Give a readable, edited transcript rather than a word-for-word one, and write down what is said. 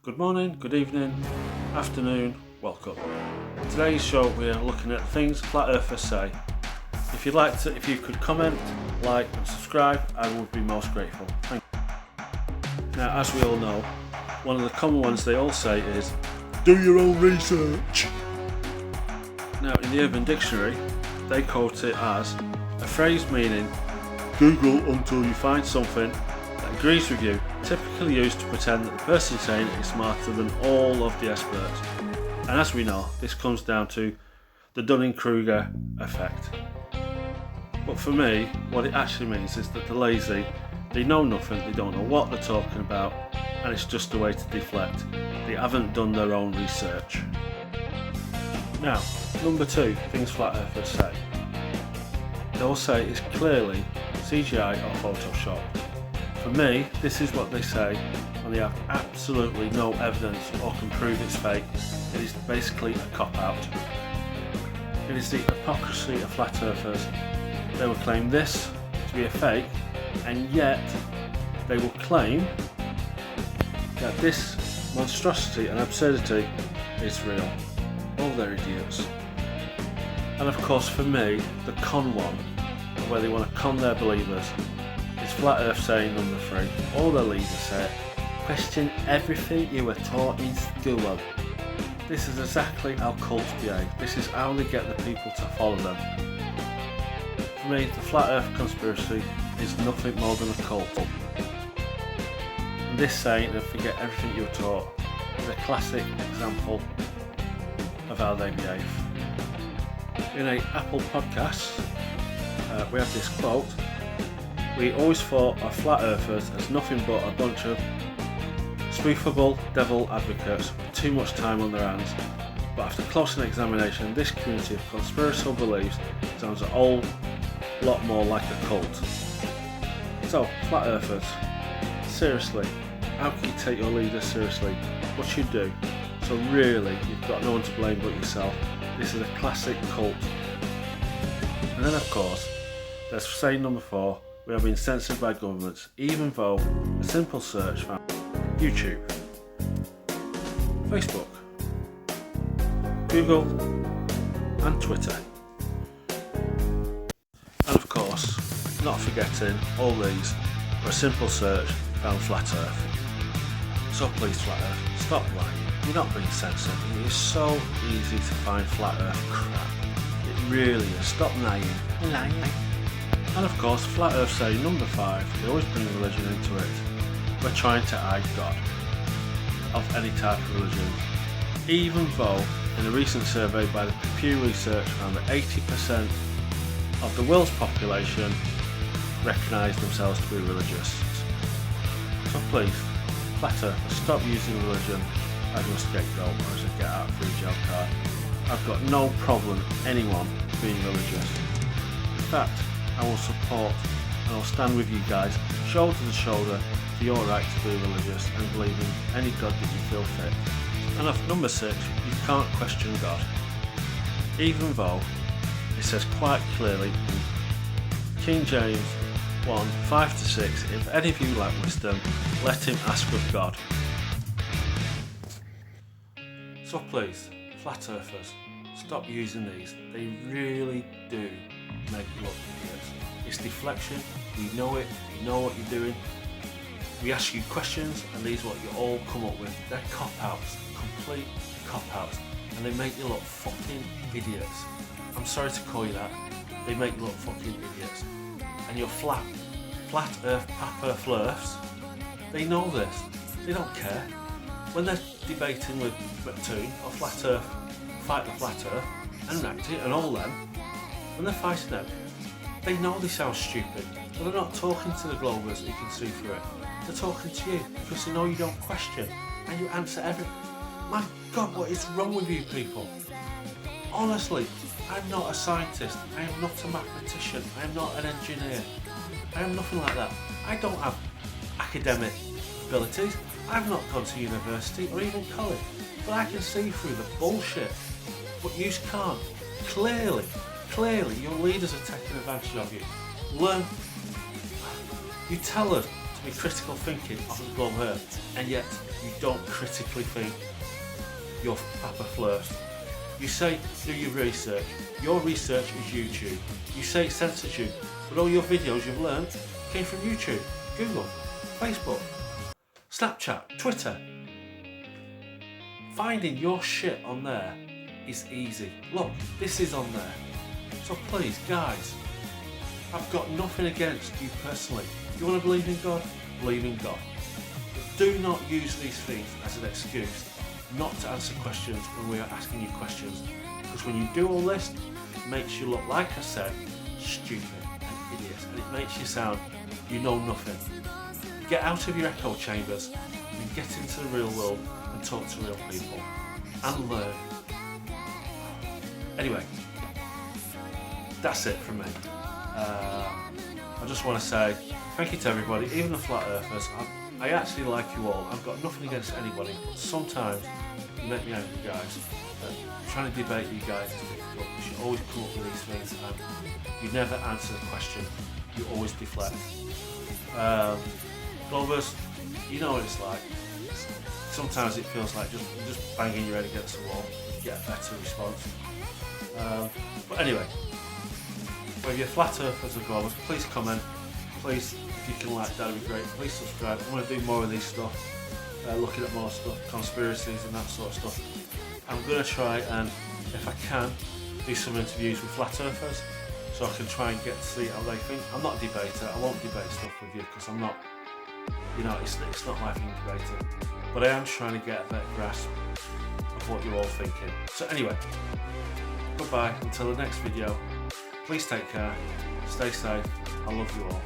Good morning, good evening, afternoon, welcome. Today's show we are looking at things flat earthers say. If you could comment, like and subscribe, I would be most grateful. Thank you. Now, as we all know, one of the common ones they all say is, do your own research. Now, in the Urban Dictionary, they quote it as a phrase meaning, Google until you find something that agrees with you, typically used to pretend that the person saying it is smarter than all of the experts. And as we know, this comes down to the Dunning-Kruger effect. But for me, what it actually means is that they're lazy, they know nothing, they don't know what they're talking about, and it's just a way to deflect. They haven't done their own research. Now, number 2, things flat earthers say. They'll say it's clearly CGI or Photoshop. For me, this is what they say when they have absolutely no evidence or can prove it's fake. It is basically a cop-out. It is the hypocrisy of flat earthers. They will claim this to be a fake, and yet they will claim that this monstrosity and absurdity is real. Oh, they're idiots. And of course, for me, the con one, where they want to con their believers, is Flat Earth saying number 3. All their leaders say, question everything you were taught in school. This is exactly how cults behave. This is how they get the people to follow them. For me, the Flat Earth conspiracy is nothing more than a cult. And this saying of forget everything you were taught is a classic example of how they behave. In a Apple podcast, we have this quote, we always thought of flat earthers as nothing but a bunch of spoofable devil advocates with too much time on their hands, but after closer examination, this community of conspiratorial beliefs sounds a whole lot more like a cult. So, flat earthers, seriously, how can you take your leaders seriously? What you do? So really, you've got no one to blame but yourself. This is a classic cult. And then of course, there's saying number 4, we have been censored by governments, even though a simple search found YouTube, Facebook, Google and Twitter. And of course, not forgetting, all these were a simple search found flat earth. So please flat earth, stop lying. You're not being censored. It is so easy to find flat earth crap. It really is. Stop lying. And of course, flat earth say number 5, they always bring religion into it. We're trying to hide God of any type of religion. Even though in a recent survey by the Pew Research found that 80% of the world's population recognise themselves to be religious. So please, flat earth, stop using religion as a scapegoat or as a get out of free jail card. I've got no problem anyone being religious. In fact, I will support and I'll stand with you guys shoulder to shoulder for your right to be religious and believe in any God that you feel fit. And of number 6, you can't question God. Even though it says quite clearly in King James 1, 5-6, if any of you lack wisdom, let him ask of God. So please, flat earthers, stop using these. They really do make you look idiots. It's deflection, we know it, we know what you're doing. We ask you questions and these are what you all come up with. They're cop-outs, complete cop-outs, and they make you look fucking idiots. I'm sorry to call you that, they make you look fucking idiots. And your flat earth papa flirts, they know this, they don't care. When they're debating with McToon or Flat Earth, Fight the Flat Earth, and Racti and all them, when they're fighting them, they know they sound stupid, but they're not talking to the Globers who can see through it. They're talking to you because they know you don't question and you answer everything. My God, what is wrong with you people? Honestly, I'm not a scientist, I am not a mathematician, I am not an engineer, I am nothing like that. I don't have academic abilities, I've not gone to university or even college, but I can see through the bullshit. But you can't. Clearly, your leaders are taking advantage of you. Learn. You tell us to be critical thinking of the globe earth, and yet you don't critically think you're Papa Flirst. You say do your research. Your research is YouTube. You say it censors you, but all your videos you've learned came from YouTube, Google, Facebook, Snapchat, Twitter. Finding your shit on there is easy. Look, this is on there. So please, guys, I've got nothing against you personally. If you want to believe in God, believe in God. But do not use these things as an excuse not to answer questions when we are asking you questions. Because when you do all this, it makes you look, like I said, stupid and idiot. And it makes you sound, you know nothing. Get out of your echo chambers and get into the real world and talk to real people. And learn. Anyway, that's it from me. I just want to say thank you to everybody, even the flat earthers. I actually like you all. I've got nothing against anybody, but sometimes you make me angry, guys. Trying to debate you guys is difficult because you always come up with these things and you never answer the question. You always deflect. Glovers, you know what it's like. Sometimes it feels like just banging your head against the wall. You get a better response. But anyway, whether you're flat earthers or Glovers, please comment. Please, if you can like, that'd be great. Please subscribe. I want to do more of these stuff. Looking at more stuff, conspiracies and that sort of stuff. I'm going to try and, if I can, do some interviews with flat earthers so I can try and get to see how they think. I'm not a debater. I won't debate stuff with you because I'm not, you know, it's not my thing debating. But I am trying to get a better grasp of what you're all thinking. So anyway, goodbye until the next video. Please take care, stay safe, I love you all.